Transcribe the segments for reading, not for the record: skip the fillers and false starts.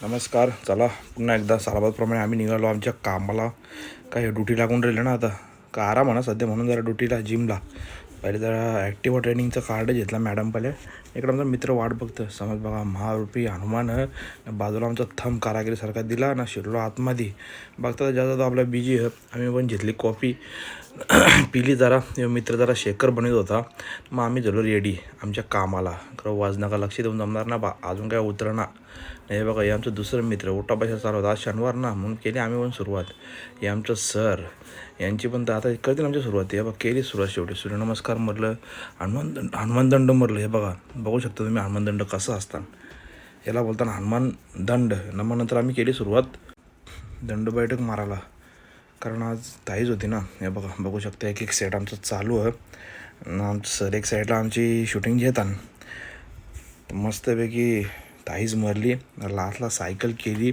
नमस्कार. चला पुन्हा एकदा सालाबादप्रमाणे आम्ही निघालो आमच्या कामाला. काय ड्युटी लागून राहिलं ना आता, का आराम म्हणा सध्या, म्हणून जरा ड्युटीला जिमला पहिले जरा ॲक्टिवा ट्रेनिंगचं कार्ड घेतला मॅडम पहिले. इकडं आमचा मित्र वाट बघतं, समज बघा महारूपी हनुमान बाजूला आमचा थंब कारागिरीसारखा दिला ना, शिरलो आतमध्ये. बघता जाता आपला बिजी आहे. आम्ही पण घेतली कॉफी पिली जरा. मित्र जरा शेकर बनवत होता. मग आम्ही झालो रेडी आमच्या कामाला. खरं वाजनाका लक्ष देऊन जमणार ना बा, अजून काय उतरणा. हे बघा, हे आमचं दुसरं मित्र उठाबशा चालू होता. आज शनिवार ना, म्हणून केली आम्ही पण सुरुवात. हे आमचं सर यांची पण तर आता करतील आमच्या सुरुवात. हे बघा केली सुरुवात. शेवटी सूर्यनमस्कार म्हटलं, हनुमान दंड म्हटलं. हे बघा, बघू शकता तुम्ही हनुमान दंड कसं असतं. याला बोलताना हनुमान दंड. मग नंतर आम्ही केली सुरुवात दंड बैठक मारायला, कारण आज ताईच होती ना. हे बघा, बघू शकता एक एक सेट आमचं चालू आहे. आमचं सर एक साईडला आमची शूटिंग घेतात मस्तपैकी. ताईच मरली, लास्टला सायकल केली.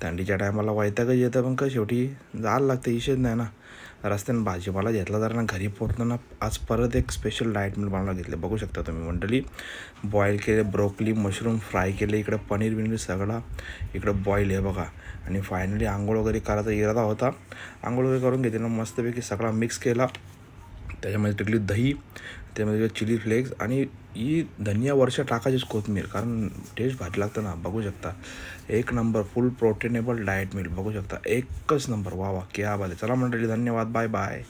थंडीच्या टायमाला वैतागच येतं, पण का शेवटी जायला लागतं, इशेच नाही ना. रस्त्यानं भाजीपाला घेतला जरा ना, घरी पोहोचताना आज परत एक स्पेशल डाएट मील बनवायला घेतले. बघू शकता तुम्ही मंडळी. बॉईल केले ब्रोकली, मशरूम फ्राय केले, इकडं पनीर बिनीर सगळा इकडं बॉईल आहे बघा. आणि फायनली आंघोळ वगैरे करायचा इरादा होता. आंघोळ वगैरे करून घेतली ना, मस्तपैकी सगळा मिक्स केला. त्याच्यामध्ये टाकली दही, त्यामध्ये चिली फ्लेक्स आणि ही धनिया वर्ष टाकायचीच कोथमीर, कारण टेस्ट भारी लागतं ना. बघू शकता एक नंबर फुल प्रोटीनेबल डाएट मील. बघू शकता एकच नंबर. वा वा क्या बात आहे. चला मंडळी, धन्यवाद, बाय बाय.